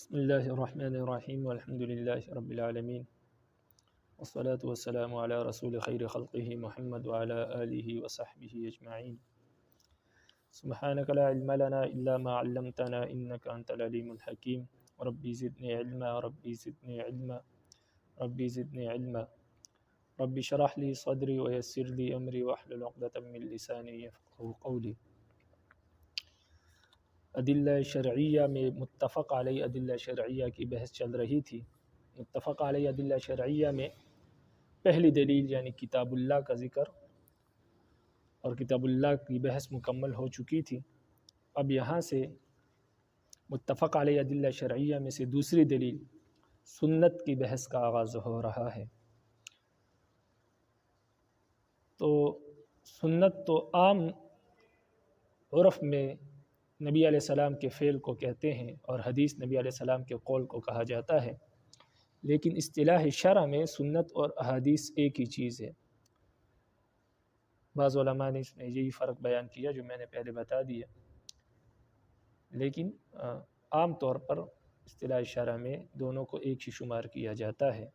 بسم اللہ الرحمن الرحیم والحمد للہ رب العالمین والصلاة والسلام علی رسول خیر خلقہ محمد وعلی آلہ وصحبہ اجمعین سبحانک لا علم لنا الا ما علمتنا انک انت العلیم الحکیم ربی زدنی علما ربی زدنی علما ربی زدنی علما ربی شرح لی صدری ویسر لی امری واحلل عقدۃ من لسانی یفقہوا قولی۔ ادلہ شرعیہ میں متفق علیہ ادلہ شرعیہ کی بحث چل رہی تھی۔ متفق علیہ ادلہ شرعیہ میں پہلی دلیل یعنی کتاب اللہ کا ذکر اور کتاب اللہ کی بحث مکمل ہو چکی تھی۔ اب یہاں سے متفق علیہ ادلہ شرعیہ میں سے دوسری دلیل سنت کی بحث کا آغاز ہو رہا ہے۔ تو سنت تو عام عرف میں نبی علیہ السلام کے فعل کو کہتے ہیں اور حدیث نبی علیہ السلام کے قول کو کہا جاتا ہے، لیکن اصطلاح شرع میں سنت اور احادیث ایک ہی چیز ہے۔ بعض علماء نے اس میں یہی فرق بیان کیا جو میں نے پہلے بتا دیا، لیکن عام طور پر اصطلاح شرع میں دونوں کو ایک ہی شمار کیا جاتا ہے۔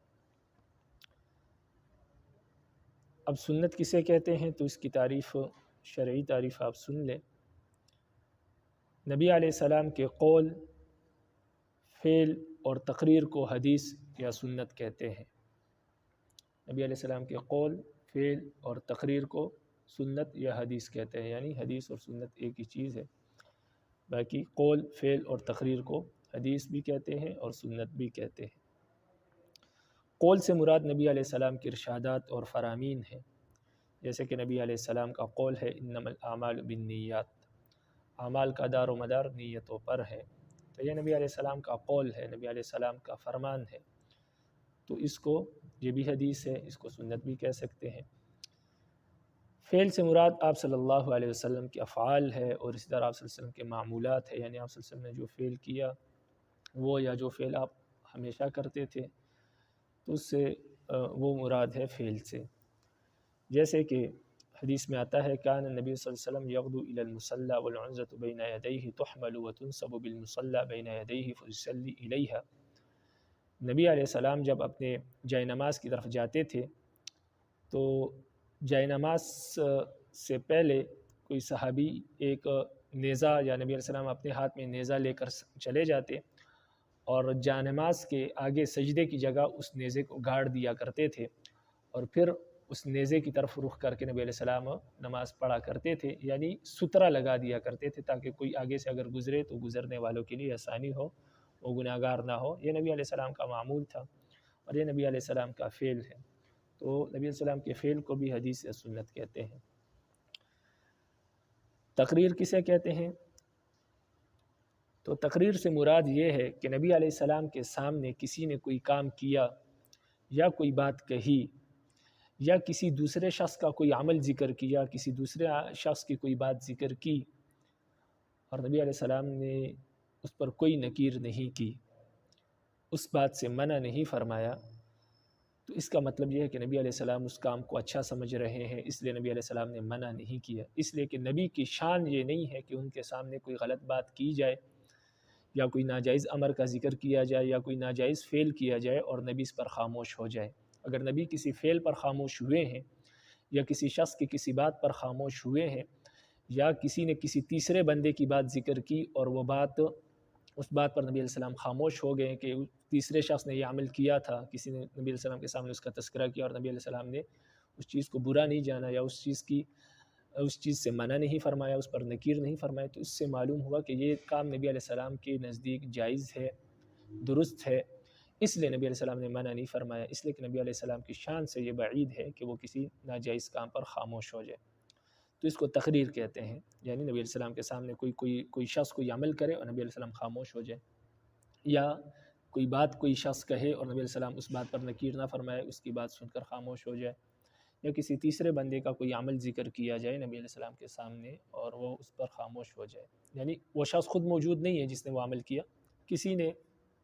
اب سنت کسے کہتے ہیں تو اس کی تعریف، شرعی تعریف آپ سن لیں۔ نبی علیہ السلام کے قول، فعل اور تقریر کو حدیث یا سنت کہتے ہیں۔ نبی علیہ السلام کے قول، فعل اور تقریر کو سنت یا حدیث کہتے ہیں، یعنی حدیث اور سنت ایک ہی چیز ہے۔ باقی قول، فعل اور تقریر کو حدیث بھی کہتے ہیں اور سنت بھی کہتے ہیں۔ قول سے مراد نبی علیہ السلام کے ارشادات اور فرامین ہیں، جیسے کہ نبی علیہ السلام کا قول ہے انما الاعمال بالنیات، اعمال کا دار و مدار نیتوں پر ہے، تو یہ نبی علیہ السلام کا قول ہے، نبی علیہ السلام کا فرمان ہے، تو اس کو یہ بھی حدیث ہے، اس کو سنت بھی کہہ سکتے ہیں۔ فعل سے مراد آپ صلی اللہ علیہ وسلم کے افعال ہے اور اسی طرح آپ صلی اللہ علیہ وسلم کے معمولات ہے، یعنی آپ صلی اللہ علیہ وسلم نے جو فعل کیا وہ یا جو فعل آپ ہمیشہ کرتے تھے تو اس سے وہ مراد ہے فعل سے۔ جیسے کہ حدیث میں آتا ہے کان النبی صلی اللہ علیہ وسلم یغدو الی المصلی والعنزۃ بین یدیہ تحمل وتنصب بالمصلی بین یدیہ فیصلی الیہا۔ نبی علیہ السلام جب اپنے جائے نماز کی طرف جاتے تھے تو جائے نماز سے پہلے کوئی صحابی ایک نیزہ، یا نبی علیہ السلام اپنے ہاتھ میں نیزہ لے کر چلے جاتے اور جائے نماز کے آگے سجدے کی جگہ اس نیزے کو گاڑ دیا کرتے تھے اور پھر اس نیزے کی طرف رخ کر کے نبی علیہ السلام نماز پڑھا کرتے تھے، یعنی سترہ لگا دیا کرتے تھے تاکہ کوئی آگے سے اگر گزرے تو گزرنے والوں کے لیے آسانی ہو، وہ گناہگار نہ ہو۔ یہ نبی علیہ السلام کا معمول تھا اور یہ نبی علیہ السلام کا فعل ہے، تو نبی علیہ السلام کے فعل کو بھی حدیث یا سنت کہتے ہیں۔ تقریر کسے کہتے ہیں تو تقریر سے مراد یہ ہے کہ نبی علیہ السلام کے سامنے کسی نے کوئی کام کیا یا کوئی بات کہی یا کسی دوسرے شخص کا کوئی عمل ذکر کیا، کسی دوسرے شخص کی کوئی بات ذکر کی اور نبی علیہ السلام نے اس پر کوئی نکیر نہیں کی، اس بات سے منع نہیں فرمایا، تو اس کا مطلب یہ ہے کہ نبی علیہ السلام اس کام کو اچھا سمجھ رہے ہیں، اس لیے نبی علیہ السلام نے منع نہیں کیا۔ اس لیے کہ نبی کی شان یہ نہیں ہے کہ ان کے سامنے کوئی غلط بات کی جائے یا کوئی ناجائز امر کا ذکر کیا جائے یا کوئی ناجائز فعل کیا جائے اور نبی اس پر خاموش ہو جائے۔ اگر نبی کسی فعل پر خاموش ہوئے ہیں یا کسی شخص کی کسی بات پر خاموش ہوئے ہیں یا کسی نے کسی تیسرے بندے کی بات ذکر کی اور وہ بات، اس بات پر نبی علیہ السلام خاموش ہو گئے کہ تیسرے شخص نے یہ عمل کیا تھا، کسی نے نبی علیہ السلام کے سامنے اس کا تذکرہ کیا اور نبی علیہ السلام نے اس چیز کو برا نہیں جانا یا اس چیز سے منع نہیں فرمایا، اس پر نکیر نہیں فرمایا، تو اس سے معلوم ہوا کہ یہ کام نبی علیہ السلام کے نزدیک جائز ہے، درست ہے، اس لیے نبی علیہ السلام نے منع نہیں فرمایا، اس لیے کہ نبی علیہ السلام کی شان سے یہ بعید ہے کہ وہ کسی ناجائز کام پر خاموش ہو جائے، تو اس کو تقریر کہتے ہیں۔ یعنی نبی علیہ السلام کے سامنے کوئی شخص کوئی عمل کرے اور نبی علیہ السلام خاموش ہو جائے، یا کوئی بات کوئی شخص کہے اور نبی علیہ السلام اس بات پر نکیر نہ فرمائے، اس کی بات سن کر خاموش ہو جائے، یا کسی تیسرے بندے کا کوئی عمل ذکر کیا جائے نبی علیہ السلام کے سامنے اور وہ اس پر خاموش ہو جائے، یعنی وہ شخص خود موجود نہیں ہے جس نے وہ عمل کیا، کسی نے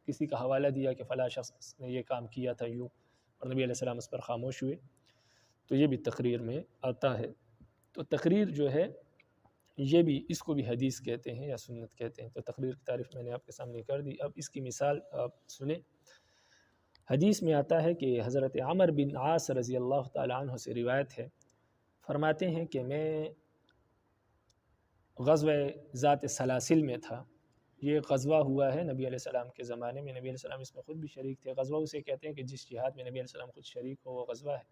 کسی کا حوالہ دیا کہ فلاں شخص نے یہ کام کیا تھا یوں اور نبی علیہ السلام اس پر خاموش ہوئے، تو یہ بھی تقریر میں آتا ہے۔ تو تقریر جو ہے یہ بھی اس کو بھی حدیث کہتے ہیں یا سنت کہتے ہیں۔ تو تقریر کی تعریف میں نے آپ کے سامنے کر دی، اب اس کی مثال آپ سنیں۔ حدیث میں آتا ہے کہ حضرت عمر بن عاص رضی اللہ تعالیٰ عنہ سے روایت ہے، فرماتے ہیں کہ میں غزوہ ذات سلاسل میں تھا۔ یہ غزوہ ہوا ہے نبی علیہ السلام کے زمانے میں، نبی علیہ السلام اس میں خود بھی شریک تھے۔ غزوہ اسے کہتے ہیں کہ جس جہاد میں نبی علیہ السلام خود شریک ہو وہ غزوہ ہے۔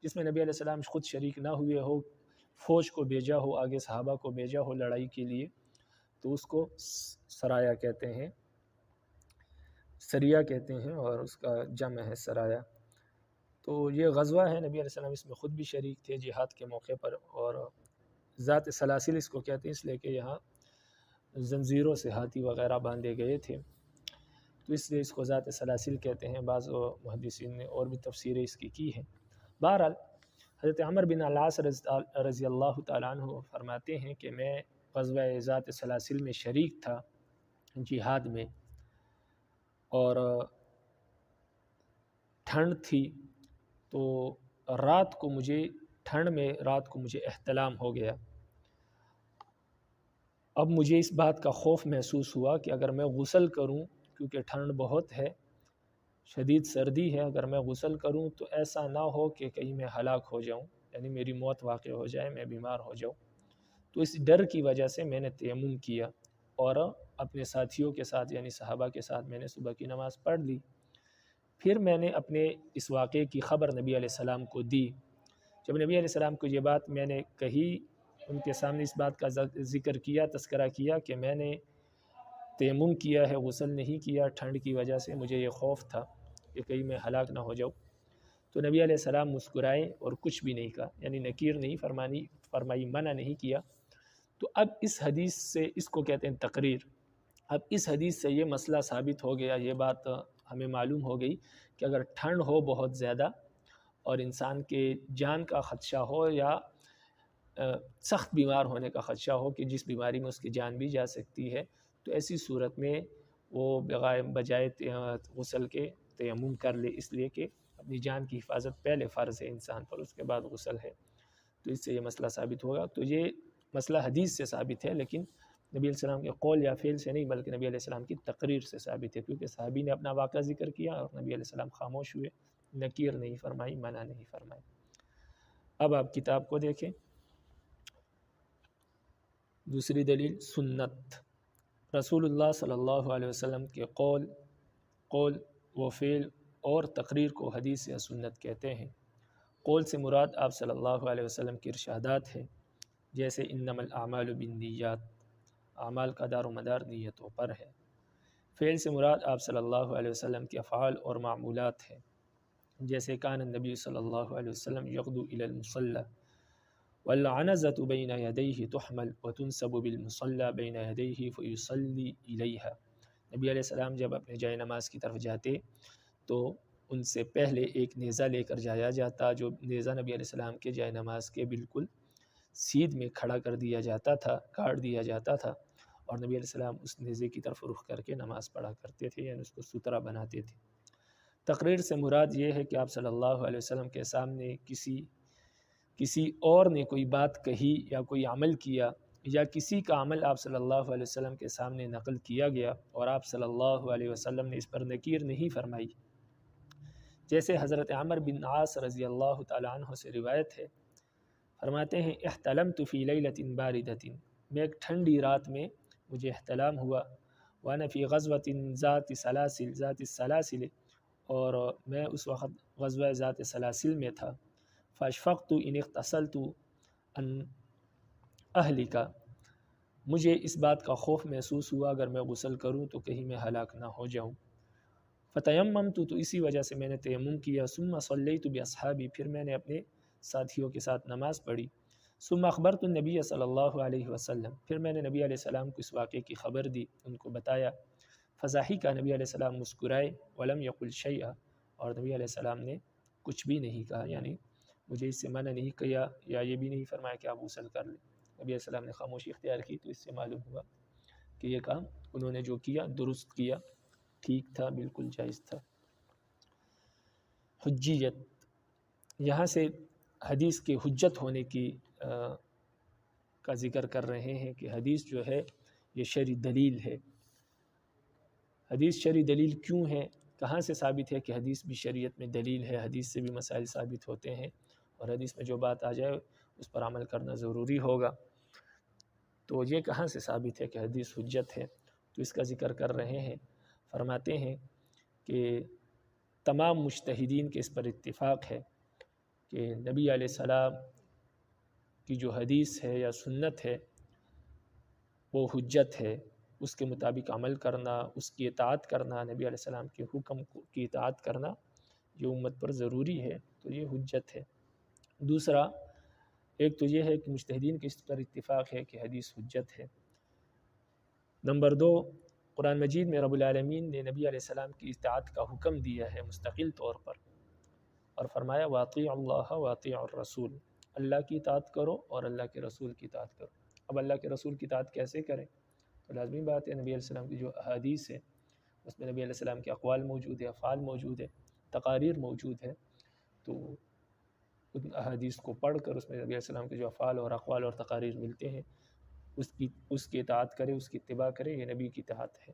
جس میں نبی علیہ السلام خود شریک نہ ہوئے ہو، فوج کو بھیجا ہو، آگے صحابہ کو بھیجا ہو لڑائی کے لیے، تو اس کو سرایا کہتے ہیں، سریہ کہتے ہیں، اور اس کا جمع ہے سرایا۔ تو یہ غزوہ ہے، نبی علیہ السلام اس میں خود بھی شریک تھے جہاد کے موقع پر، اور ذات سلاسل اس کو کہتے ہیں اس لیے کہ یہاں زنجیروں سے ہاتھی وغیرہ باندھے گئے تھے، تو اس لیے اس کو ذات سلاسل کہتے ہیں۔ بعض محدثین نے اور بھی تفسیریں اس کی ہیں۔ بہرحال حضرت عمر بن العاص رضی اللہ تعالیٰ عنہ فرماتے ہیں کہ میں غزوہ ذات سلاسل میں شریک تھا جہاد میں، اور ٹھنڈ تھی، تو ٹھنڈ میں رات کو مجھے احتلام ہو گیا۔ اب مجھے اس بات کا خوف محسوس ہوا کہ اگر میں غسل کروں، کیونکہ ٹھنڈ بہت ہے، شدید سردی ہے، اگر میں غسل کروں تو ایسا نہ ہو کہ کہیں میں ہلاک ہو جاؤں، یعنی میری موت واقع ہو جائے، میں بیمار ہو جاؤں۔ تو اس ڈر کی وجہ سے میں نے تیمم کیا اور اپنے ساتھیوں کے ساتھ یعنی صحابہ کے ساتھ میں نے صبح کی نماز پڑھ لی۔ پھر میں نے اپنے اس واقعے کی خبر نبی علیہ السلام کو دی۔ جب نبی علیہ السلام کو یہ بات میں نے کہی، ان کے سامنے اس بات کا ذکر کیا، تذکرہ کیا کہ میں نے تیمم کیا ہے، غسل نہیں کیا، ٹھنڈ کی وجہ سے مجھے یہ خوف تھا کہ کہیں میں ہلاک نہ ہو جاؤں، تو نبی علیہ السلام مسکرائے اور کچھ بھی نہیں کہا، یعنی نکیر نہیں فرمائی، منع نہیں کیا۔ تو اب اس حدیث سے، اس کو کہتے ہیں تقریر، اب اس حدیث سے یہ مسئلہ ثابت ہو گیا، یہ بات ہمیں معلوم ہو گئی کہ اگر ٹھنڈ ہو بہت زیادہ اور انسان کے جان کا خدشہ ہو یا سخت بیمار ہونے کا خدشہ ہو کہ جس بیماری میں اس کی جان بھی جا سکتی ہے، تو ایسی صورت میں وہ بجائے غسل کے تیمم کر لے، اس لیے کہ اپنی جان کی حفاظت پہلے فرض ہے انسان پر، اس کے بعد غسل ہے۔ تو اس سے یہ مسئلہ ثابت ہوگا۔ تو یہ مسئلہ حدیث سے ثابت ہے، لیکن نبی علیہ السلام کے قول یا فعل سے نہیں، بلکہ نبی علیہ السلام کی تقریر سے ثابت ہے، کیونکہ صحابی نے اپنا واقعہ ذکر کیا اور نبی علیہ السلام خاموش ہوئے، نکیر نہیں فرمائی، منع نہیں فرمائی۔ اب آپ کتاب کو دیکھیں۔ دوسری دلیل سنت، رسول اللہ صلی اللہ علیہ وسلم کے قول و فعل اور تقریر کو حدیث یا سنت کہتے ہیں۔ قول سے مراد آپ صلی اللہ علیہ وسلم کے ارشادات ہیں، جیسے انما الاعمال بالنیات، اعمال کا دار و مدار نیتوں پر ہے۔ فعل سے مراد آپ صلی اللہ علیہ وسلم کے افعال اور معمولات ہیں، جیسے کان النبی صلی اللہ علیہ وسلم یغدو الی المصلی والعنزة بین یدیہ تحمل وتنصب بالمصلی بین یدیہ فیصلی الیہا۔ نبی علیہ السلام جب اپنے جائے نماز کی طرف جاتے تو ان سے پہلے ایک نیزہ لے کر جایا جاتا، جو نیزہ نبی علیہ السلام کے جائے نماز کے بالکل سیدھ میں کھڑا کر دیا جاتا تھا، کاٹ دیا جاتا تھا، اور نبی علیہ السلام اس نیزے کی طرف رخ کر کے نماز پڑھا کرتے تھے، یعنی اس کو سترا بناتے تھے۔ تقریر سے مراد یہ ہے کہ آپ صلی اللہ علیہ وسلم کے سامنے کسی اور نے کوئی بات کہی یا کوئی عمل کیا، یا کسی کا عمل آپ صلی اللہ علیہ وسلم کے سامنے نقل کیا گیا اور آپ صلی اللہ علیہ وسلم نے اس پر نکیر نہیں فرمائی۔ جیسے حضرت عمر بن عاص رضی اللہ تعالیٰ عنہ سے روایت ہے، فرماتے ہیں احتلمت فی لیلۃ باردۃ، میں ایک ٹھنڈی رات میں مجھے احتلام ہوا، وانا فی غزوۃ ذات السلاسل، اور میں اس وقت غزوہ ذات سلاسل میں تھا، فاشفقت ان اغتسلت ان اہلک، مجھے اس بات کا خوف محسوس ہوا اگر میں غسل کروں تو کہیں میں ہلاک نہ ہو جاؤں، فتیممت، تو اسی وجہ سے میں نے تیمم کیا، ثم صلیت باصحابی، پھر میں نے اپنے ساتھیوں کے ساتھ نماز پڑھی، ثم اخبرت النبی صلی اللہ علیہ وسلم، پھر میں نے نبی علیہ السلام کو اس واقعے کی خبر دی، ان کو بتایا، فضحک، نبی علیہ السلام مسکرائے، ولم یقل شیئا، اور نبی علیہ السلام نے کچھ بھی نہیں کہا، یعنی مجھے اس سے منع نہیں کیا یا یہ بھی نہیں فرمایا کہ آپ غسل کر لیں۔ نبی علیہ السلام نے خاموشی اختیار کی، تو اس سے معلوم ہوا کہ یہ کام انہوں نے جو کیا درست کیا، ٹھیک تھا، بالکل جائز تھا۔ حجیت، یہاں سے حدیث کے حجت ہونے کی کا ذکر کر رہے ہیں کہ حدیث جو ہے یہ شرعی دلیل ہے۔ حدیث شرعی دلیل کیوں ہے؟ کہاں سے ثابت ہے کہ حدیث بھی شریعت میں دلیل ہے؟ حدیث سے بھی مسائل ثابت ہوتے ہیں، اور حدیث میں جو بات آ جائے اس پر عمل کرنا ضروری ہوگا۔ تو یہ کہاں سے ثابت ہے کہ حدیث حجت ہے؟ تو اس کا ذکر کر رہے ہیں، فرماتے ہیں کہ تمام مجتہدین کے اس پر اتفاق ہے کہ نبی علیہ السلام کی جو حدیث ہے یا سنت ہے وہ حجت ہے، اس کے مطابق عمل کرنا، اس کی اطاعت کرنا، نبی علیہ السلام کے حکم کی اطاعت کرنا یہ امت پر ضروری ہے، تو یہ حجت ہے۔ دوسرا ایک تو یہ ہے کہ مجتہدین کے اس پر اتفاق ہے کہ حدیث حجت ہے۔ نمبر 2، قرآن مجید میں رب العالمین نے نبی علیہ السلام کی اطاعت کا حکم دیا ہے مستقل طور پر، اور فرمایا وَأَطِيعُوا اللَّهَ وَأَطِيعُوا الرَّسُولَ، اللہ کی اطاعت کرو اور اللہ کے رسول کی اطاعت کرو۔ اب اللہ کے رسول کی اطاعت کیسے کریں؟ تو لازمی بات ہے نبی علیہ السلام کی جو احادیث ہے اس میں نبی علیہ السلام کے اقوال موجود ہے، افعال موجود ہے، تقاریر موجود ہے، تو ان احادیث کو پڑھ کر اس میں نبی علیہ السلام کے جو افعال اور اقوال اور تقاریر ملتے ہیں اس کی اطاعت کرے، اس کی اتباع کرے، یہ نبی کی اطاعت ہے۔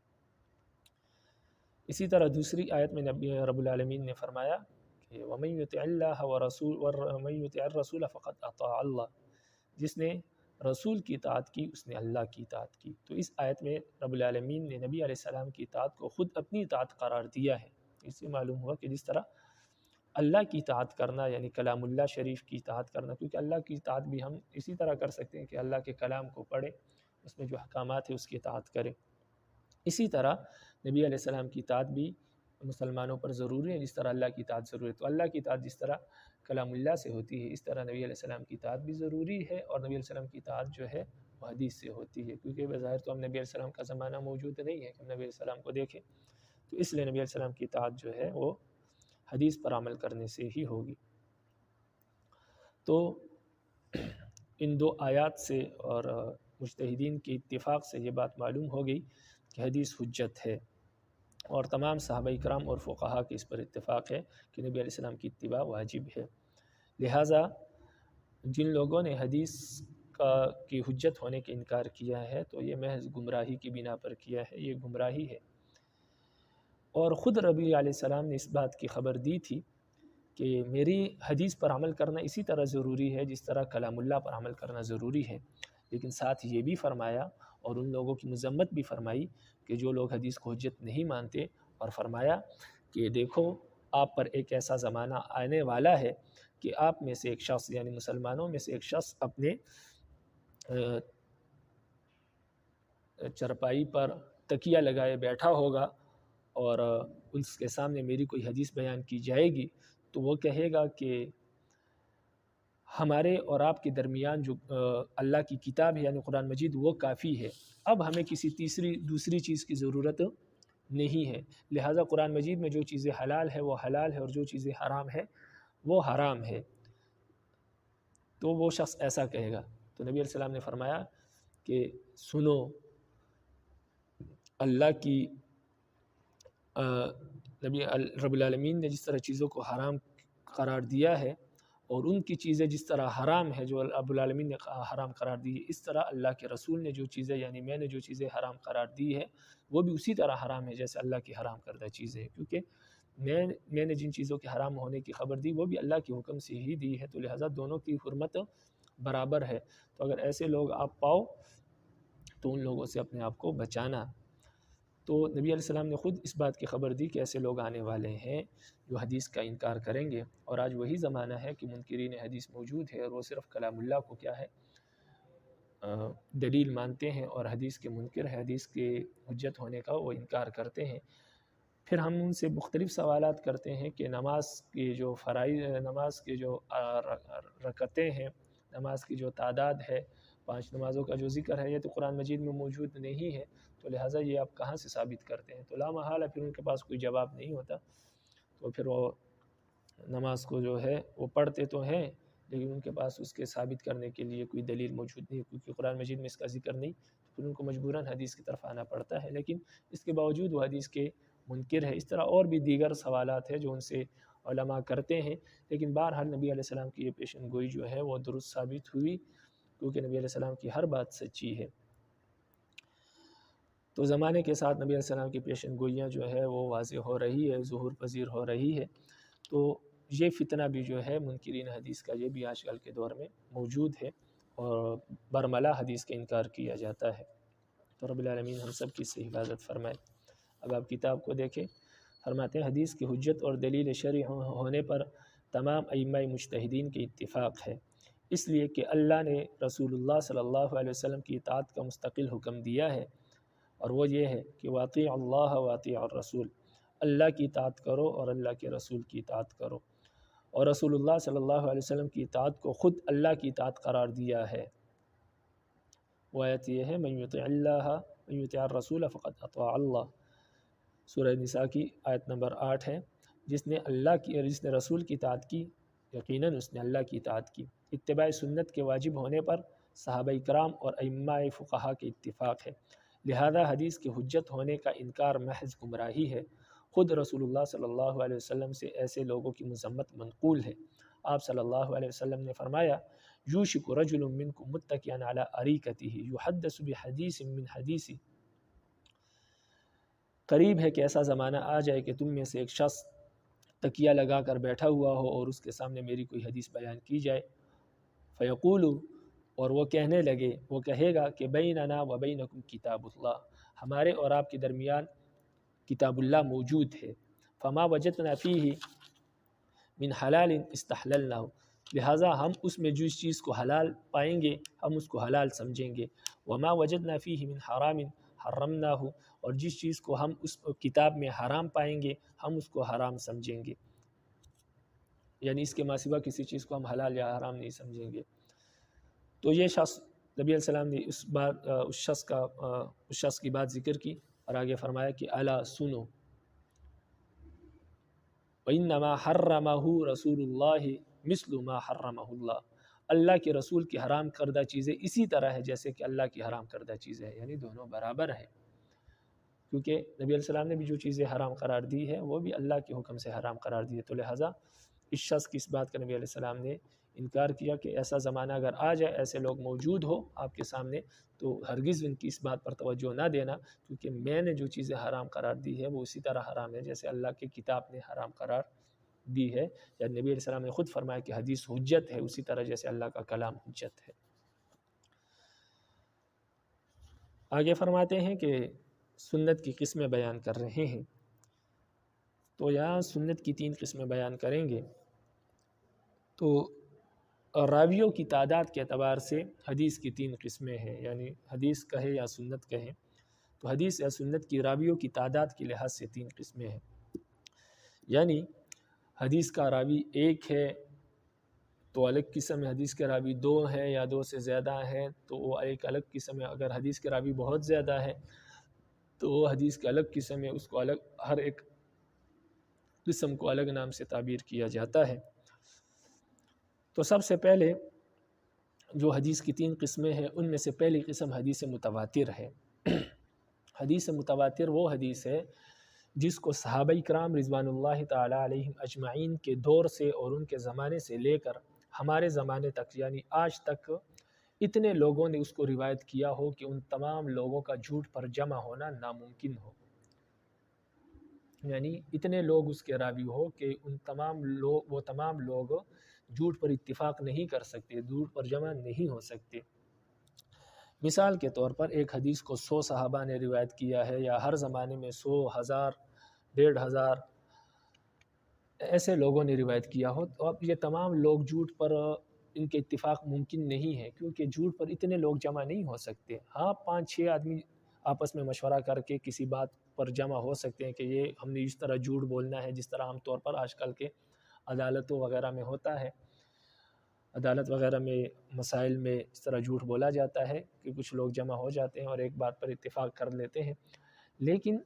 اسی طرح دوسری آیت میں نبی رب العالمین نے فرمایا کہ وَمَن يُطِعِ اللَّهَ وَمَن يُطِعِ الرَّسُولَ فَقَدْ أَطَاعَ اللَّهَ، جس نے رسول کی اطاعت کی اس نے اللہ کی اطاعت کی۔ تو اس آیت میں رب العالمین نے نبی علیہ السلام کی اطاعت کو خود اپنی اطاعت قرار دیا ہے۔ اس سے معلوم ہوا کہ جس طرح اللہ کی اطاعت کرنا یعنی کلام اللہ شریف کی اطاعت کرنا، کیونکہ اللہ کی اطاعت بھی ہم اسی طرح کر سکتے ہیں کہ اللہ کے کلام کو پڑھیں، اس میں جو احکامات ہیں اس کی اطاعت کریں۔ اسی طرح نبی علیہ السلام کی اطاعت بھی مسلمانوں پر ضروری ہے، جس طرح اللہ کی اطاعت ضروری ہے۔ تو اللہ کی اطاعت جس طرح کلام اللہ سے ہوتی ہے، اس طرح نبی علیہ السلام کی اطاعت بھی ضروری ہے، اور نبی علیہ السلام کی اطاعت جو ہے وہ حدیث سے ہوتی ہے، کیونکہ بظاہر تو ہم نبی علیہ السلام کا زمانہ موجود نہیں ہے کہ ہم نبی علیہ السلام کو دیکھیں، تو اس لیے نبی علیہ السلام کی اطاعت جو ہے وہ حدیث پر عمل کرنے سے ہی ہوگی۔ تو ان دو آیات سے اور مجتہدین کے اتفاق سے یہ بات معلوم ہو گئی کہ حدیث حجت ہے، اور تمام صحابہ کرام اور فقہا کے اس پر اتفاق ہے کہ نبی علیہ السلام کی اتباع واجب ہے۔ لہٰذا جن لوگوں نے حدیث کی حجت ہونے کا انکار کیا ہے تو یہ محض گمراہی کی بنا پر کیا ہے، یہ گمراہی ہے۔ اور خود نبی علیہ السلام نے اس بات کی خبر دی تھی کہ میری حدیث پر عمل کرنا اسی طرح ضروری ہے جس طرح کلام اللہ پر عمل کرنا ضروری ہے، لیکن ساتھ یہ بھی فرمایا اور ان لوگوں کی مذمت بھی فرمائی کہ جو لوگ حدیث کو حجت نہیں مانتے، اور فرمایا کہ دیکھو آپ پر ایک ایسا زمانہ آنے والا ہے کہ آپ میں سے ایک شخص یعنی مسلمانوں میں سے ایک شخص اپنے چرپائی پر تکیہ لگائے بیٹھا ہوگا اور اس کے سامنے میری کوئی حدیث بیان کی جائے گی تو وہ کہے گا کہ ہمارے اور آپ کے درمیان جو اللہ کی کتاب ہے یعنی قرآن مجید وہ کافی ہے، اب ہمیں کسی دوسری چیز کی ضرورت نہیں ہے، لہٰذا قرآن مجید میں جو چیزیں حلال ہے وہ حلال ہے اور جو چیزیں حرام ہے وہ حرام ہے، تو وہ شخص ایسا کہے گا۔ تو نبی علیہ السلام نے فرمایا کہ سنو، اللہ کی نبی رب العالمین نے جس طرح چیزوں کو حرام قرار دیا ہے اور ان کی چیزیں جس طرح حرام ہے جو رب العالمین نے حرام قرار دی ہے، اس طرح اللہ کے رسول نے جو چیزیں یعنی میں نے جو چیزیں حرام قرار دی ہے وہ بھی اسی طرح حرام ہے جیسے اللہ کی حرام کردہ چیزیں ہیں، کیونکہ میں نے جن چیزوں کے حرام ہونے کی خبر دی وہ بھی اللہ کے حکم سے ہی دی ہے، تو لہٰذا دونوں کی حرمت برابر ہے۔ تو اگر ایسے لوگ آپ پاؤ تو ان لوگوں سے اپنے آپ کو بچانا۔ تو نبی علیہ السلام نے خود اس بات کی خبر دی کہ ایسے لوگ آنے والے ہیں جو حدیث کا انکار کریں گے، اور آج وہی زمانہ ہے کہ منکرین حدیث موجود ہے اور وہ صرف کلام اللہ کو کیا ہے دلیل مانتے ہیں اور حدیث کے منکر ہے، حدیث کے حجت ہونے کا وہ انکار کرتے ہیں۔ پھر ہم ان سے مختلف سوالات کرتے ہیں کہ نماز کی جو نماز کے جو رکعتیں ہیں، نماز کی جو تعداد ہے، 5 نمازوں کا جو ذکر ہے یہ تو قرآن مجید میں موجود نہیں ہے، تو لہٰذا یہ آپ کہاں سے ثابت کرتے ہیں؟ تو لا محالہ پھر ان کے پاس کوئی جواب نہیں ہوتا، تو پھر وہ نماز کو جو ہے وہ پڑھتے تو ہیں لیکن ان کے پاس اس کے ثابت کرنے کے لیے کوئی دلیل موجود نہیں، کیونکہ قرآن مجید میں اس کا ذکر نہیں، تو پھر ان کو مجبوراً حدیث کی طرف آنا پڑتا ہے، لیکن اس کے باوجود وہ حدیث کے منکر ہے۔ اس طرح اور بھی دیگر سوالات ہیں جو ان سے علماء کرتے ہیں، لیکن بہرحال نبی علیہ السلام کی یہ پیشن گوئی جو ہے وہ درست ثابت ہوئی، کیونکہ نبی علیہ السلام کی ہر بات سچی ہے۔ تو زمانے کے ساتھ نبی علیہ السلام کی پیشن گوئیاں جو ہے وہ واضح ہو رہی ہے، ظہور پذیر ہو رہی ہے۔ تو یہ فتنہ بھی جو ہے منکرین حدیث کا یہ بھی آج کل کے دور میں موجود ہے، اور برملا حدیث کا انکار کیا جاتا ہے۔ تو رب العالمین ہم سب کی سے حفاظت فرمائے۔ اب آپ کتاب کو دیکھیں، فرماتے ہیں حدیث کی حجت اور دلیل شرعی ہونے پر تمام ائمہ مجتہدین کے اتفاق ہے، اس لیے کہ اللہ نے رسول اللہ صلی اللہ علیہ وسلم کی اطاعت کا مستقل حکم دیا ہے، اور وہ یہ ہے کہ واطیع اللہ واطیع الرسول، اللہ کی اطاعت کرو اور اللہ کے رسول کی اطاعت کرو، اور رسول اللہ صلی اللہ علیہ وسلم کی اطاعت کو خود اللہ کی اطاعت قرار دیا ہے۔ وہ آیت یہ ہے من یطع اللہ من یطع الرسول فقد اطاع اللہ، سورہ نساء کی آیت نمبر 8 ہے۔ جس نے رسول کی اطاعت کی، یقیناً اس نے اللہ کی اطاعت کی۔ اتباع سنت کے واجب ہونے پر صحابہ کرام اور ائمہ فقہا کے اتفاق ہے، لہذا حدیث کی حجت ہونے کا انکار محض گمراہی ہے۔ خود رسول اللہ صلی اللہ علیہ وسلم سے ایسے لوگوں کی مذمت منقول ہے۔ آپ صلی اللہ علیہ وسلم نے فرمایا یوشک رجل منکم متکئا علی اریکتہ یحدث بحدیث من حدیث، قریب ہے کہ ایسا زمانہ آ جائے کہ تم میں سے ایک شخص تکیہ لگا کر بیٹھا ہوا ہو اور اس کے سامنے میری کوئی حدیث بیان کی جائے، فیقول، اور وہ کہنے لگے، وہ کہے گا کہ بیننا و بینکم کتاب اللہ، ہمارے اور آپ کے درمیان کتاب اللہ موجود ہے، فما وجدنا فیہ من حلال استحللناہ، لہٰذا ہم اس میں جس چیز کو حلال پائیں گے ہم اس کو حلال سمجھیں گے، وما وجدنا فیہ من حرام حرمناہ، اور جس چیز کو ہم اس کتاب میں حرام پائیں گے ہم اس کو حرام سمجھیں گے، یعنی اس کے ماں سوا کسی چیز کو ہم حلال یا حرام نہیں سمجھیں گے۔ تو یہ شخص، نبی علیہ السلام نے اس شخص کی بات ذکر کی اور آگے فرمایا کہ الا سنو وَإِنَّمَا حَرَّمَهُ رَسُولُ اللَّهِ مِثْلُ مَا حَرَّمَهُ اللَّهِ، اللہ کے رسول کی حرام کردہ چیزیں اسی طرح ہے جیسے کہ اللہ کی حرام کردہ چیزیں ہیں، یعنی دونوں برابر ہیں، کیونکہ نبی علیہ السلام نے بھی جو چیزیں حرام قرار دی ہے وہ بھی اللہ کے حکم سے حرام قرار دی ہے۔ تو لہٰذا اس شخص کی اس بات کا نبی علیہ السلام نے انکار کیا کہ ایسا زمانہ اگر آ جائے، ایسے لوگ موجود ہو آپ کے سامنے، تو ہرگز ان کی اس بات پر توجہ نہ دینا، کیونکہ میں نے جو چیزیں حرام قرار دی ہے وہ اسی طرح حرام ہے جیسے اللہ کی کتاب نے حرام قرار دی ہے، یا نبی علیہ السلام نے خود فرمایا کہ حدیث حجت ہے اسی طرح جیسے اللہ کا کلام حجت ہے۔ آگے فرماتے ہیں کہ سنت کی قسمیں بیان کر رہے ہیں، تو یہاں سنت کی 3 قسمیں بیان کریں گے۔ تو راویوں کی تعداد کے اعتبار سے حدیث کی 3 قسمیں ہیں، یعنی حدیث کہے یا سنت کہیں تو حدیث یا سنت کی راویوں کی تعداد کے لحاظ سے 3 قسمیں ہیں، یعنی حدیث کا راوی ایک ہے تو الگ قسم ہے، حدیث کے راوی 2 ہے یا 2 سے زیادہ ہیں تو وہ ایک الگ قسم ہے، اگر حدیث کے راوی بہت زیادہ ہے تو وہ حدیث کے الگ قسم ہے، اس کو الگ، ہر ایک قسم کو الگ نام سے تعبیر کیا جاتا ہے۔ تو سب سے پہلے جو حدیث کی 3 قسمیں ہیں ان میں سے پہلی قسم حدیث متواتر ہے۔ حدیث متواتر وہ حدیث ہے جس کو صحابہ کرام رضوان اللہ تعالی علیہم اجمعین کے دور سے اور ان کے زمانے سے لے کر ہمارے زمانے تک، یعنی آج تک اتنے لوگوں نے اس کو روایت کیا ہو کہ ان تمام لوگوں کا جھوٹ پر جمع ہونا ناممکن ہو، یعنی اتنے لوگ اس کے راوی ہو کہ وہ تمام لوگ جھوٹ پر اتفاق نہیں کر سکتے، جھوٹ پر جمع نہیں ہو سکتے۔ مثال کے طور پر ایک حدیث کو 100 صحابہ نے روایت کیا ہے، یا ہر زمانے میں 100، 1000، 1500 ایسے لوگوں نے روایت کیا ہو، تو اب یہ تمام لوگ جھوٹ پر ان کے اتفاق ممکن نہیں ہے، کیونکہ جھوٹ پر اتنے لوگ جمع نہیں ہو سکتے۔ ہاں 5-6 آدمی آپس میں مشورہ کر کے کسی بات پر جمع ہو سکتے ہیں کہ یہ ہم نے اس طرح جھوٹ بولنا ہے، جس طرح عام طور پر آج کل کے عدالتوں وغیرہ میں ہوتا ہے، عدالت وغیرہ میں مسائل میں اس طرح جھوٹ بولا جاتا ہے کہ کچھ لوگ جمع ہو جاتے ہیں اور ایک بات پر اتفاق کر لیتے ہیں۔ لیکن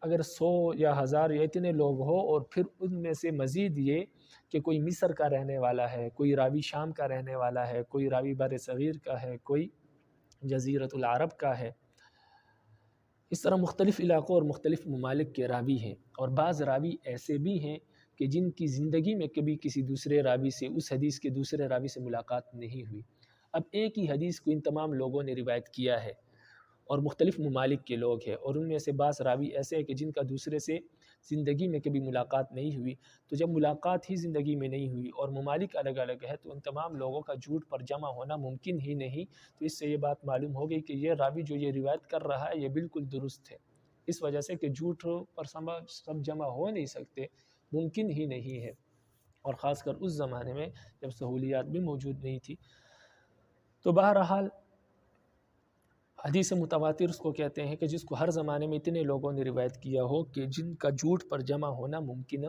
اگر 100 یا 1000 یا اتنے لوگ ہو اور پھر ان میں سے مزید یہ کہ کوئی مصر کا رہنے والا ہے، کوئی راوی شام کا رہنے والا ہے، کوئی راوی بر صغیر کا ہے، کوئی جزیرۃ العرب کا ہے، اس طرح مختلف علاقوں اور مختلف ممالک کے راوی ہیں، اور بعض راوی ایسے بھی ہیں کہ جن کی زندگی میں کبھی کسی دوسرے راوی سے، اس حدیث کے دوسرے راوی سے ملاقات نہیں ہوئی، اب ایک ہی حدیث کو ان تمام لوگوں نے روایت کیا ہے اور مختلف ممالک کے لوگ ہیں، اور ان میں سے بعض راوی ایسے ہیں کہ جن کا دوسرے سے زندگی میں کبھی ملاقات نہیں ہوئی، تو جب ملاقات ہی زندگی میں نہیں ہوئی اور ممالک الگ الگ ہے تو ان تمام لوگوں کا جھوٹ پر جمع ہونا ممکن ہی نہیں۔ تو اس سے یہ بات معلوم ہو گئی کہ یہ راوی جو یہ روایت کر رہا ہے یہ بالکل درست ہے، اس وجہ سے کہ جھوٹ پر سب جمع ہو نہیں سکتے، ممکن ہی نہیں ہے، اور خاص کر اس زمانے میں جب سہولیات بھی موجود نہیں تھی۔ تو بہرحال حدیث متواتر اس کو کہتے ہیں کہ جس کو ہر زمانے میں اتنے لوگوں نے روایت کیا ہو کہ جن کا جھوٹ پر جمع ہونا ممکن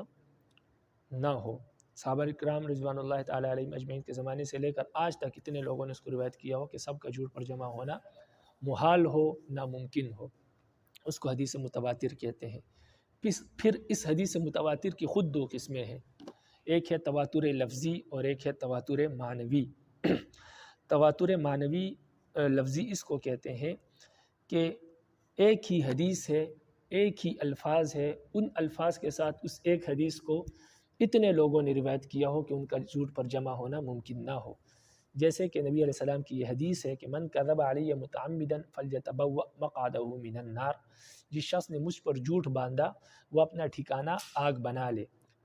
نہ ہو۔ صحابہ کرام رضوان اللہ تعالیٰ علیہم اجمعین کے زمانے سے لے کر آج تک اتنے لوگوں نے اس کو روایت کیا ہو کہ سب کا جھوٹ پر جمع ہونا محال ہو، ناممکن ہو، اس کو حدیث متواتر کہتے ہیں۔ پھر اس حدیث متواتر کی خود دو قسمیں ہیں، ایک ہے تواتر لفظی اور ایک ہے تواتر معنوی۔ تواتر معنوی لفظی اس کو کہتے ہیں کہ ایک ہی حدیث ہے، ایک ہی الفاظ ہے، ان الفاظ کے ساتھ اس ایک حدیث کو اتنے لوگوں نے روایت کیا ہو کہ ان کا جھوٹ پر جمع ہونا ممکن نہ ہو۔ جیسے کہ نبی علیہ السلام کی یہ حدیث ہے کہ من کذب علی متعمدا فلیتبوأ مقعدہ من النار، جس شخص نے مجھ پر جھوٹ باندھا وہ اپنا ٹھکانہ آگ بنا لے۔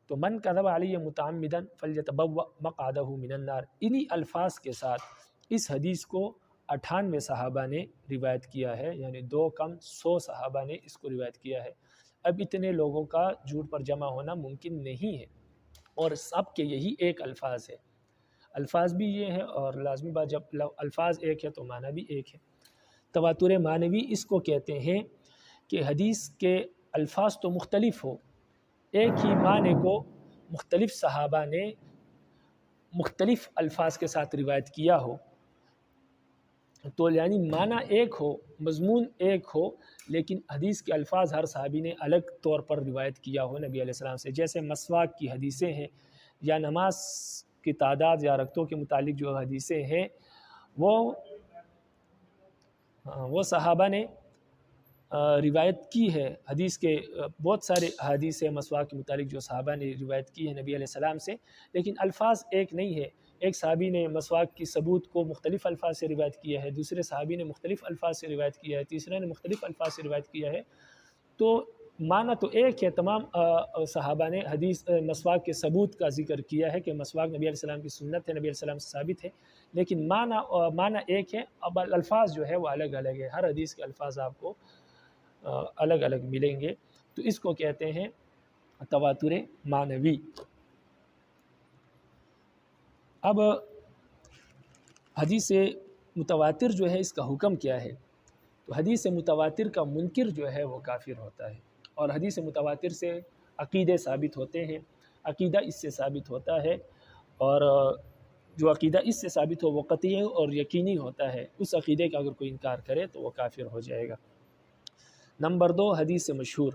تو من کذب علی متعمدا فلیتبوأ مقعدہ من النار، انہی الفاظ کے ساتھ اس حدیث کو 98 صحابہ نے روایت کیا ہے، یعنی 2 کم 100 صحابہ نے اس کو روایت کیا ہے۔ اب اتنے لوگوں کا جھوٹ پر جمع ہونا ممکن نہیں ہے، اور سب کے یہی ایک الفاظ ہے، الفاظ بھی یہ ہے، اور لازمی بات جب الفاظ ایک ہے تو معنی بھی ایک ہے۔ تواتر معنوی اس کو کہتے ہیں کہ حدیث کے الفاظ تو مختلف ہو، ایک ہی معنی کو مختلف صحابہ نے مختلف الفاظ کے ساتھ روایت کیا ہو، تو یعنی معنی ایک ہو، مضمون ایک ہو، لیکن حدیث کے الفاظ ہر صحابی نے الگ طور پر روایت کیا ہو نبی علیہ السلام سے۔ جیسے مسواک کی حدیثیں ہیں، یا نماز کی تعداد یا رکعتوں کے متعلق جو حدیثیں ہیں وہ صحابہ نے روایت کی ہے۔ حدیث کے بہت سارے حدیث مسواک کے متعلق جو صحابہ نے روایت کی ہے نبی علیہ السلام سے، لیکن الفاظ ایک نہیں ہے۔ ایک صحابی نے مسواک کی ثبوت کو مختلف الفاظ سے روایت کیا ہے، دوسرے صحابی نے مختلف الفاظ سے روایت کیا ہے، تیسرے نے مختلف الفاظ سے روایت کیا ہے، تو معنی تو ایک ہے۔ تمام صحابہ نے حدیث مسواک کے ثبوت کا ذکر کیا ہے کہ مسواک نبی علیہ السلام کی سنت ہے، نبی علیہ السلام سے ثابت ہے، لیکن معنی ایک ہے، اب الفاظ جو ہے وہ الگ الگ ہے، ہر حدیث کے الفاظ آپ کو الگ الگ ملیں گے، تو اس کو کہتے ہیں تواتر معنوی۔ اب حدیث متواتر جو ہے اس کا حکم کیا ہے؟ تو حدیث متواتر کا منکر جو ہے وہ کافر ہوتا ہے، اور حدیث متواتر سے عقیدے ثابت ہوتے ہیں، عقیدہ اس سے ثابت ہوتا ہے، اور جو عقیدہ اس سے ثابت ہو وہ قطعی اور یقینی ہوتا ہے، اس عقیدے کا اگر کوئی انکار کرے تو وہ کافر ہو جائے گا۔ نمبر 2، حدیث مشہور۔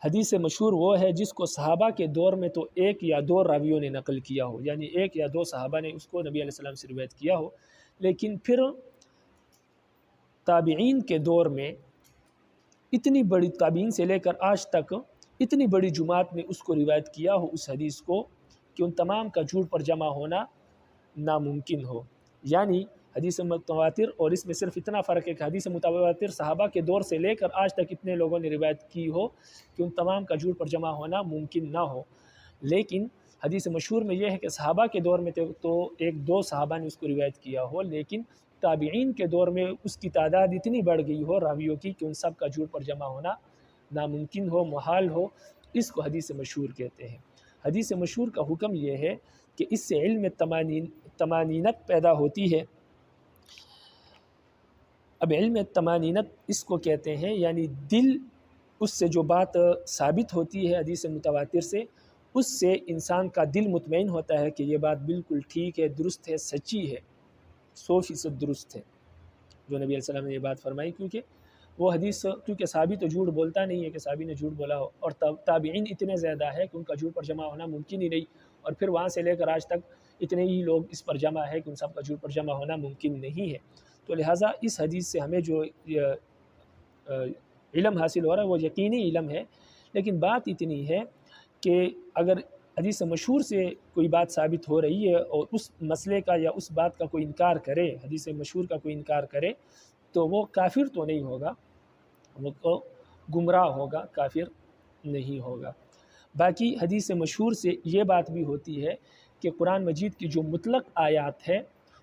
حدیث مشہور وہ ہے جس کو صحابہ کے دور میں تو 1 یا 2 راویوں نے نقل کیا ہو، یعنی 1 یا 2 صحابہ نے اس کو نبی علیہ السلام سے روایت کیا ہو، لیکن پھر تابعین کے دور میں اتنی بڑی، تابعین سے لے کر آج تک اتنی بڑی جماعت نے اس کو روایت کیا ہو اس حدیث کو کہ ان تمام کا جھوٹ پر جمع ہونا ناممکن ہو۔ یعنی حدیث متواتر اور اس میں صرف اتنا فرق ہے کہ حدیث متواتر صحابہ کے دور سے لے کر آج تک اتنے لوگوں نے روایت کی ہو کہ ان تمام کا جھوٹ پر جمع ہونا ممکن نہ ہو، لیکن حدیث مشہور میں یہ ہے کہ صحابہ کے دور میں تو 1-2 صحابہ نے اس کو روایت کیا ہو، لیکن تابعین کے دور میں اس کی تعداد اتنی بڑھ گئی ہو راویوں کی کہ ان سب کا جھوٹ پر جمع ہونا ناممکن ہو، محال ہو، اس کو حدیث مشہور کہتے ہیں۔ حدیث مشہور کا حکم یہ ہے کہ اس سے علم طمانینت پیدا ہوتی ہے۔ اب علم طمانینت اس کو کہتے ہیں، یعنی دل اس سے جو بات ثابت ہوتی ہے حدیث متواتر سے، اس سے انسان کا دل مطمئن ہوتا ہے کہ یہ بات بالکل ٹھیک ہے، درست ہے، سچی ہے، 100% درست ہے جو نبی علیہ السلام نے یہ بات فرمائی، کیونکہ وہ حدیث، کیونکہ صحابی تو جھوٹ بولتا نہیں ہے کہ صحابی نے جھوٹ بولا ہو، اور تابعین اتنے زیادہ ہے کہ ان کا جھوٹ پر جمع ہونا ممکن ہی نہیں، اور پھر وہاں سے لے کر آج تک اتنے ہی لوگ اس پر جمع ہے کہ ان سب کا جھوٹ پر جمع ہونا ممکن نہیں ہے۔ تو لہٰذا اس حدیث سے ہمیں جو علم حاصل ہو رہا ہے وہ یقینی علم ہے، لیکن بات اتنی ہے کہ اگر حدیث مشہور سے کوئی بات ثابت ہو رہی ہے اور اس مسئلے کا یا اس بات کا کوئی انکار کرے، حدیث مشہور کا کوئی انکار کرے، تو وہ کافر تو نہیں ہوگا، وہ تو گمراہ ہوگا، کافر نہیں ہوگا۔ باقی حدیث مشہور سے یہ بات بھی ہوتی ہے کہ قرآن مجید کی جو مطلق آیات ہے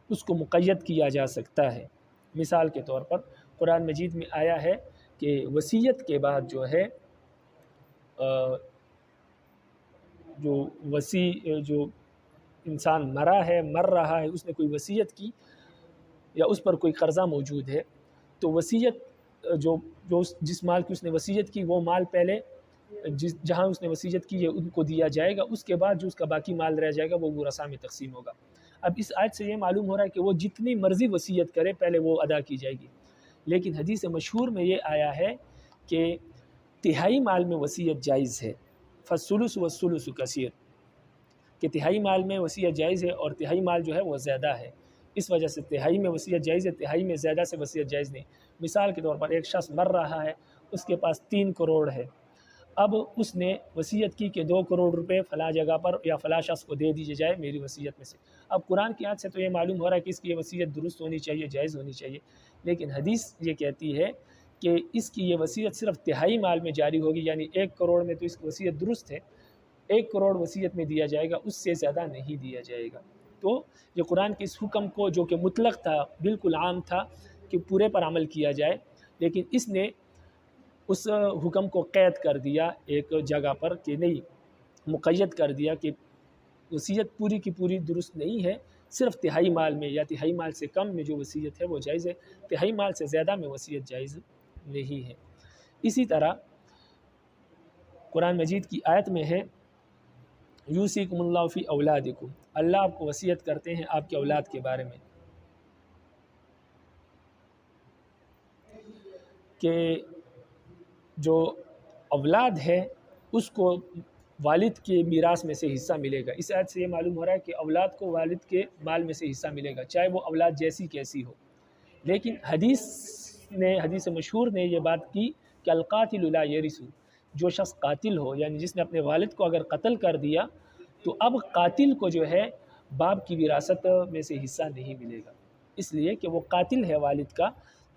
اس کو مقید کیا جا سکتا ہے۔ مثال کے طور پر قرآن مجید میں آیا ہے کہ وصیت کے بعد جو ہے جو انسان مر رہا ہے، اس نے کوئی وصیت کی یا اس پر کوئی قرضہ موجود ہے، تو وصیت جس مال کی اس نے وصیت کی وہ مال پہلے جہاں اس نے وصیت کی ہے ان کو دیا جائے گا، اس کے بعد جو اس کا باقی مال رہ جائے گا وہ ورثاء میں تقسیم ہوگا۔ اب اس آیت سے یہ معلوم ہو رہا ہے کہ وہ جتنی مرضی وصیت کرے پہلے وہ ادا کی جائے گی، لیکن حدیث مشہور میں یہ آیا ہے کہ تہائی مال میں وصیت جائز ہے، فالثلث والثلث کثیر، کہ تہائی مال میں وصیت جائز ہے اور تہائی مال جو ہے وہ زیادہ ہے، اس وجہ سے تہائی میں وصیت جائز ہے، تہائی میں زیادہ سے وصیت جائز نہیں۔ مثال کے طور پر ایک شخص مر رہا ہے، اس کے پاس 3 کروڑ ہے، اب اس نے وصیت کی کہ 2 کروڑ روپے فلاں جگہ پر یا فلاں شخص کو دے دیجیے جائے میری وصیت میں سے۔ اب قرآن کی آیت سے تو یہ معلوم ہو رہا ہے کہ اس کی یہ وصیت درست ہونی چاہیے، جائز ہونی چاہیے، لیکن حدیث یہ کہتی ہے کہ اس کی یہ وصیت صرف تہائی مال میں جاری ہوگی، یعنی 1 کروڑ میں تو اس کی وصیت درست ہے، 1 کروڑ وصیت میں دیا جائے گا، اس سے زیادہ نہیں دیا جائے گا۔ تو یہ قرآن کے اس حکم کو جو کہ مطلق تھا، بالکل عام تھا کہ پورے پر عمل کیا جائے، لیکن اس نے اس حکم کو قید کر دیا ایک جگہ پر کہ نہیں، مقید کر دیا کہ وصیت پوری کی پوری درست نہیں ہے، صرف تہائی مال میں یا تہائی مال سے کم میں جو وصیت ہے وہ جائز ہے، تہائی مال سے زیادہ میں وصیت جائز نہیں ہے۔ اسی طرح قرآن مجید کی آیت میں ہے یوصیکم اللہ فی اولادکم، اللہ آپ کو وصیت کرتے ہیں آپ کے اولاد کے بارے میں کہ جو اولاد ہے اس کو والد کے میراث میں سے حصہ ملے گا۔ اس آیت سے یہ معلوم ہو رہا ہے کہ اولاد کو والد کے مال میں سے حصہ ملے گا، چاہے وہ اولاد جیسی کیسی ہو۔ لیکن حدیث مشہور نے یہ بات کی کہ القاتل لا یرث، جو شخص قاتل ہو یعنی جس نے اپنے والد کو اگر قتل کر دیا تو اب قاتل کو جو ہے باپ کی وراثت میں سے حصہ نہیں ملے گا، اس لیے کہ وہ قاتل ہے والد کا،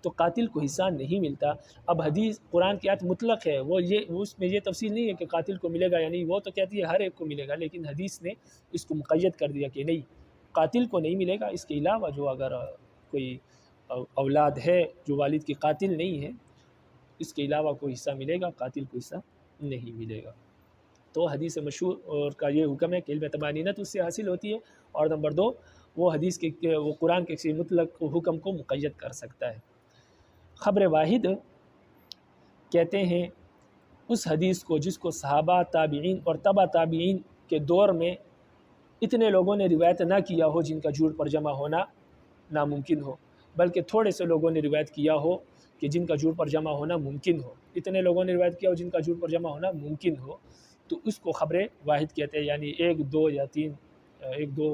تو قاتل کو حصہ نہیں ملتا۔ اب حدیث قرآن کی آیت مطلق ہے، اس میں یہ تفصیل نہیں ہے کہ قاتل کو ملے گا یا نہیں، وہ تو کہتی ہے ہر ایک کو ملے گا، لیکن حدیث نے اس کو مقید کر دیا کہ نہیں، قاتل کو نہیں ملے گا، اس کے علاوہ جو اگر کوئی اولاد ہے جو والد کی قاتل نہیں ہے اس کے علاوہ کوئی حصہ ملے گا، قاتل کو حصہ نہیں ملے گا۔ تو حدیث مشہور کا یہ حکم ہے کہ علم طمانینت اس سے حاصل ہوتی ہے، اور نمبر 2 وہ وہ قرآن کے کسی مطلق حکم کو مقید کر سکتا ہے۔ خبر واحد کہتے ہیں اس حدیث کو جس کو صحابہ، تابعین اور تبع تابعین کے دور میں اتنے لوگوں نے روایت نہ کیا ہو جن کا جھوٹ پر جمع ہونا ناممکن ہو، بلکہ تھوڑے سے لوگوں نے روایت کیا ہو کہ جن کا جھوٹ پر جمع ہونا ممکن ہو، اتنے لوگوں نے روایت کیا ہو جن کا جھوٹ پر جمع ہونا ممکن ہو، تو اس کو خبر واحد کہتے ہیں، یعنی 1 2 یا 3 1 2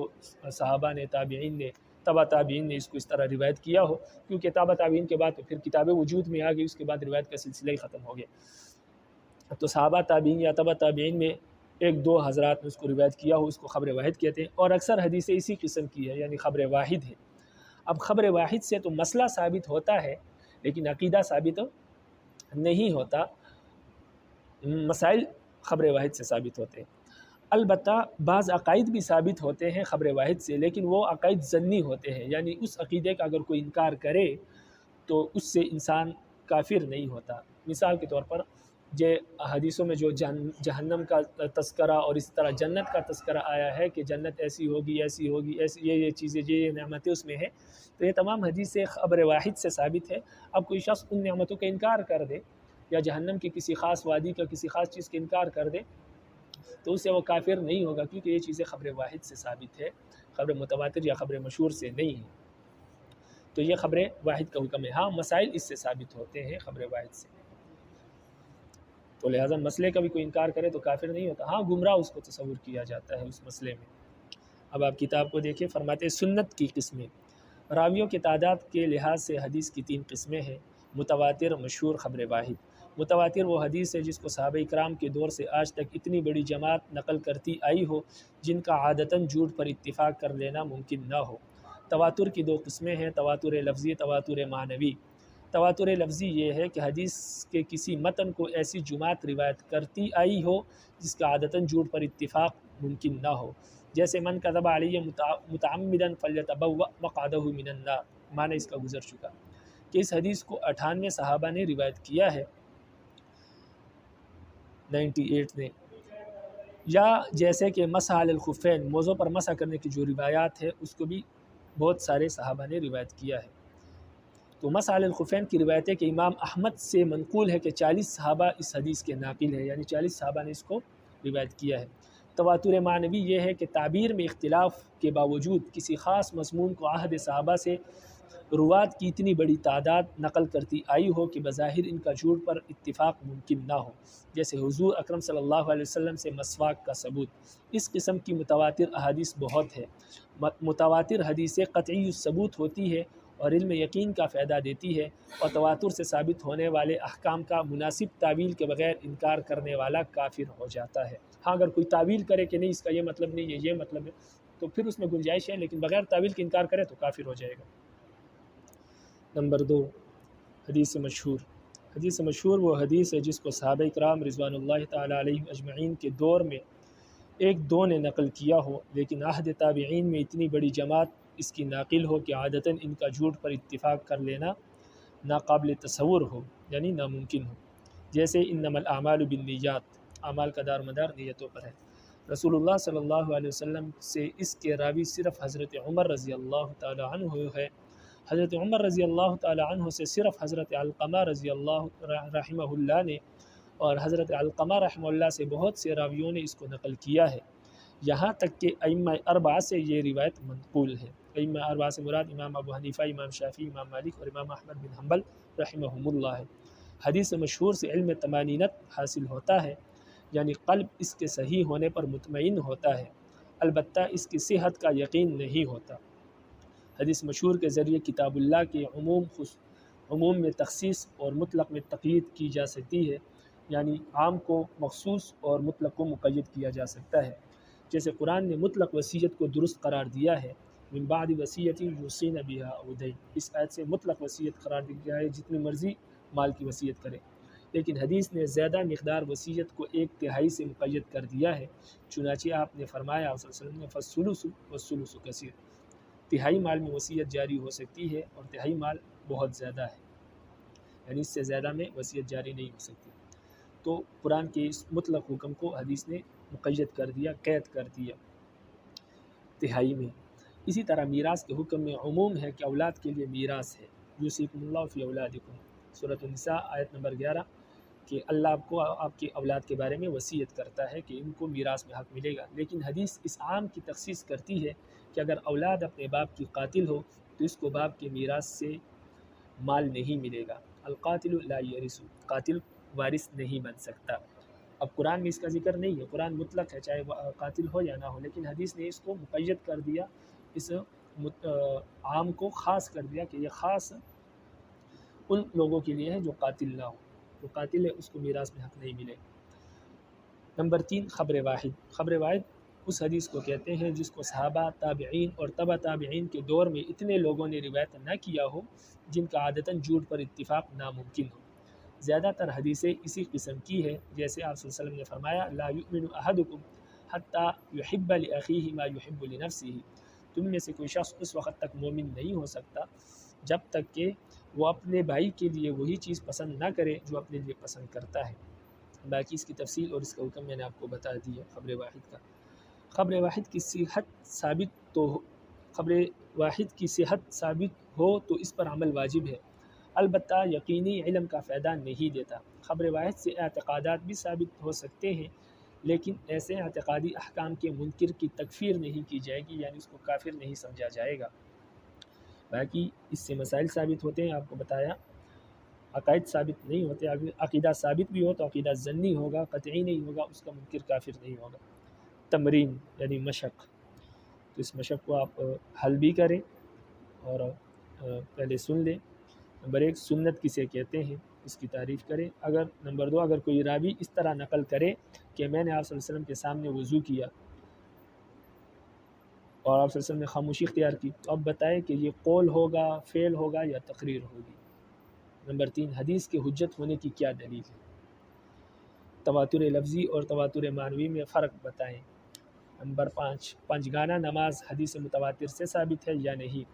صحابہ نے، تابعین نے، تبع تابعین نے اس کو اس طرح روایت کیا ہو، کیونکہ تبع تابعین کے بعد تو پھر کتابیں وجود میں آ گئی، اس کے بعد روایت کا سلسلہ ہی ختم ہو گیا، تو صحابہ تابعین یا تبع تابعین میں 1 2 حضرات نے اس کو روایت کیا ہو، اس کو خبر واحد کہتے ہیں، اور اکثر حدیثیں اسی قسم کی ہے، یعنی خبر واحد ہے۔ اب خبر واحد سے تو مسئلہ ثابت ہوتا ہے لیکن عقیدہ ثابت نہیں ہوتا، مسائل خبر واحد سے ثابت ہوتے ہیں۔ البتہ بعض عقائد بھی ثابت ہوتے ہیں خبر واحد سے، لیکن وہ عقائد ظنی ہوتے ہیں، یعنی اس عقیدے کا اگر کوئی انکار کرے تو اس سے انسان کافر نہیں ہوتا۔ مثال کے طور پر حدیثوں میں جو جہنم کا تذکرہ اور اس طرح جنت کا تذکرہ آیا ہے کہ جنت ایسی ہوگی ایسی ہوگی، ایسی یہ چیزیں، یہ نعمتیں اس میں ہیں، تو یہ تمام حدیثیں خبر واحد سے ثابت ہے۔ اب کوئی شخص ان نعمتوں کا انکار کر دے یا جہنم کی کسی خاص وادی کا کسی خاص چیز کا انکار کر دے تو اسے وہ کافر نہیں ہوگا، کیونکہ یہ چیزیں خبر واحد سے ثابت ہے، خبر متواتر یا خبر مشہور سے نہیں ہے، تو یہ خبر واحد کا حکم ہے۔ ہاں مسائل اس سے ثابت ہوتے ہیں خبر واحد سے، تو لہٰذا مسئلے کا بھی کوئی انکار کرے تو کافر نہیں ہوتا، ہاں گمراہ اس کو تصور کیا جاتا ہے اس مسئلے میں۔ اب آپ کتاب کو دیکھیں، فرماتے ہیں سنت کی قسمیں، راویوں کی تعداد کے لحاظ سے حدیث کی 3 قسمیں ہیں، متواتر، مشہور، خبر واحد۔ متواتر وہ حدیث ہے جس کو صحابہ اکرام کے دور سے آج تک اتنی بڑی جماعت نقل کرتی آئی ہو جن کا عادتاً جھوٹ پر اتفاق کر لینا ممکن نہ ہو۔ تواتر کی دو قسمیں ہیں، تواتر لفظی، تواتر معنوی۔ تواتر لفظی یہ ہے کہ حدیث کے کسی متن کو ایسی جماعت روایت کرتی آئی ہو جس کا عادتاً جھوٹ پر اتفاق ممکن نہ ہو، جیسے من کذب علی متعمدا فلیتبوأ مقعدہ من النار، معنی اس کا گزر چکا کہ اس حدیث کو 98 صحابہ نے روایت کیا ہے، 98 نے، یا جیسے کہ مسح علی الخفین، موضوع پر مسح کرنے کی جو روایات ہے اس کو بھی بہت سارے صحابہ نے روایت کیا ہے۔ تو مسح علی الخفین کی روایت ہے کہ امام احمد سے منقول ہے کہ 40 صحابہ اس حدیث کے ناقل ہیں، یعنی 40 صحابہ نے اس کو روایت کیا ہے۔ تواتر معنوی یہ ہے کہ تعبیر میں اختلاف کے باوجود کسی خاص مضمون کو عہد صحابہ سے روات کی اتنی بڑی تعداد نقل کرتی آئی ہو کہ بظاہر ان کا جھوٹ پر اتفاق ممکن نہ ہو، جیسے حضور اکرم صلی اللہ علیہ وسلم سے مسواک کا ثبوت۔ اس قسم کی متواتر احادیث بہت ہے۔ متواتر حدیثیں قطعی الثبوت ہوتی ہے اور علم یقین کا فائدہ دیتی ہے، اور تواتر سے ثابت ہونے والے احکام کا مناسب تعویل کے بغیر انکار کرنے والا کافر ہو جاتا ہے۔ ہاں اگر کوئی تعویل کرے کہ نہیں اس کا یہ مطلب نہیں ہے، یہ مطلب ہے، تو پھر اس میں گنجائش ہے، لیکن بغیر تعویل کے انکار کرے تو کافر ہو جائے گا۔ نمبر 2، حدیث مشہور۔ حدیث مشہور وہ حدیث ہے جس کو صحابہ کرام رضوان اللہ تعالیٰ علیہم اجمعین کے دور میں ایک دو نے نقل کیا ہو، لیکن عہد تابعین میں اتنی بڑی جماعت اس کی ناقل ہو کہ عادتاً ان کا جھوٹ پر اتفاق کر لینا ناقابل تصور ہو، یعنی ناممکن ہو، جیسے انما الاعمال بالنیات، اعمال کا دار مدار نیتوں پر ہے۔ رسول اللہ صلی اللہ علیہ وسلم سے اس کے راوی صرف حضرت عمر رضی اللہ تعالیٰ عنہ ہے۔ حضرت عمر رضی اللہ تعالیٰ عنہ سے صرف حضرت علقمہ رضی اللہ رحمہ اللہ نے، اور حضرت علقمہ رحمہ اللہ سے بہت سے راویوں نے اس کو نقل کیا ہے، یہاں تک کہ ائمہ اربعہ سے یہ روایت منقول ہے۔ ائمہ اربعہ سے مراد امام ابو حنیفہ، امام شافعی، امام مالک اور امام احمد بن حنبل رحمہم اللہ ہے۔ حدیث مشہور سے علم طمانینت حاصل ہوتا ہے، یعنی قلب اس کے صحیح ہونے پر مطمئن ہوتا ہے، البتہ اس کی صحت کا یقین نہیں ہوتا۔ حدیث مشہور کے ذریعے کتاب اللہ کے عموم میں تخصیص اور مطلق میں تقیید کی جا سکتی ہے، یعنی عام کو مخصوص اور مطلق کو مقید کیا جا سکتا ہے، جیسے قرآن نے مطلق وصیت کو درست قرار دیا ہے، من بعد وصیت یوصین بہا او دین، اس آیت سے مطلق وصیت قرار دیا ہے، جتنی مرضی مال کی وصیت کرے، لیکن حدیث نے زیادہ مقدار وصیت کو 1/3 سے مقید کر دیا ہے، چنانچہ آپ نے فرمایا صلی اللہ علیہ وسلم نے فالثلث والثلث کثیر، تہائی مال میں وصیت جاری ہو سکتی ہے اور تہائی مال بہت زیادہ ہے، یعنی اس سے زیادہ میں وصیت جاری نہیں ہو سکتی۔ تو قرآن کے اس مطلق حکم کو حدیث نے مقید کر دیا، قید کر دیا تہائی میں۔ اسی طرح میراث کے حکم میں عموم ہے کہ اولاد کے لیے میراث ہے، یوصیکم اللہ فی اولادکم، سورۃ النساء آیت نمبر 11، کہ اللہ آپ کو آپ کے اولاد کے بارے میں وصیت کرتا ہے کہ ان کو میراث میں حق ملے گا، لیکن حدیث اس عام کی تخصیص کرتی ہے کہ اگر اولاد اپنے باپ کی قاتل ہو تو اس کو باپ کے میراث سے مال نہیں ملے گا، القاتل لا یرث، قاتل وارث نہیں بن سکتا۔ اب قرآن میں اس کا ذکر نہیں ہے، قرآن مطلق ہے چاہے وہ قاتل ہو یا نہ ہو، لیکن حدیث نے اس کو مقید کر دیا، اس عام کو خاص کر دیا کہ یہ خاص ان لوگوں کے لیے ہے جو قاتل نہ ہو، جو قاتل ہے اس کو میراث میں حق نہیں ملے۔ نمبر 3، خبر واحد۔ خبر واحد اس حدیث کو کہتے ہیں جس کو صحابہ، تابعین اور تبع تابعین کے دور میں اتنے لوگوں نے روایت نہ کیا ہو جن کا عادتاً جھوٹ پر اتفاق ناممکن ہو۔ زیادہ تر حدیثیں اسی قسم کی ہے، جیسے آپ صلی اللہ علیہ وسلم نے فرمایا لا یؤمن احدکم حتی یحب لاخیہ ما یحب لنفسہ، تم میں سے کوئی شخص اس وقت تک مومن نہیں ہو سکتا جب تک کہ وہ اپنے بھائی کے لیے وہی چیز پسند نہ کرے جو اپنے لیے پسند کرتا ہے۔ باقی اس کی تفصیل اور اس کا حکم میں نے آپ کو بتا دی ہے خبر واحد کا۔ خبر واحد کی صحت ثابت ہو تو اس پر عمل واجب ہے، البتہ یقینی علم کا فائدہ نہیں دیتا۔ خبر واحد سے اعتقادات بھی ثابت ہو سکتے ہیں، لیکن ایسے اعتقادی احکام کے منکر کی تکفیر نہیں کی جائے گی، یعنی اس کو کافر نہیں سمجھا جائے گا۔ باقی اس سے مسائل ثابت ہوتے ہیں، آپ کو بتایا، عقائد ثابت نہیں ہوتے، عقیدہ ثابت بھی ہو تو عقیدہ ظنی ہوگا، قطعی نہیں ہوگا، اس کا منکر کافر نہیں ہوگا۔ تمرین یعنی مشق، تو اس مشق کو آپ حل بھی کریں اور پہلے سن لیں۔ نمبر 1، سنت کسے کہتے ہیں؟ اس کی تعریف کریں۔ اگر نمبر 2 اگر کوئی راوی اس طرح نقل کرے کہ میں نے آپ صلی اللہ علیہ وسلم کے سامنے وضو کیا اور آپ صلی اللہ علیہ وسلم نے خاموشی اختیار کی، تو اب بتائے کہ یہ قول ہوگا، فعل ہوگا یا تقریر ہوگی۔ نمبر 3 حدیث کے حجت ہونے کی کیا دلیل ہے؟ تواتر لفظی اور تواتر معنوی میں فرق بتائیں۔ نمبر 5 پنجگانہ نماز حدیث متواتر سے ثابت ہے یا نہیں،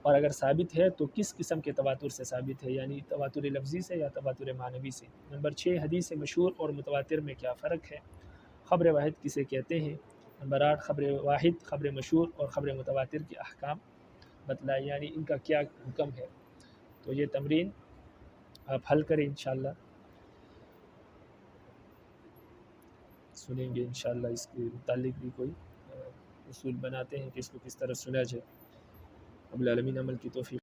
اور اگر ثابت ہے تو کس قسم کے تواتر سے ثابت ہے، یعنی تواتر لفظی سے یا تواتر معنوی سے۔ نمبر 6 حدیث مشہور اور متواتر میں کیا فرق ہے؟ خبر واحد کسے کہتے ہیں؟ نمبر 8 خبر واحد، خبر مشہور اور خبر متواتر کے احکام بتلائیں، یعنی ان کا کیا حکم ہے۔ تو یہ تمرین آپ حل کریں انشاءاللہ، سنیں گے انشاءاللہ، اس کے متعلق بھی کوئی اصول بناتے ہیں کہ اس کو کس طرح سنا جائے۔ رب العالمین عمل کی توفیق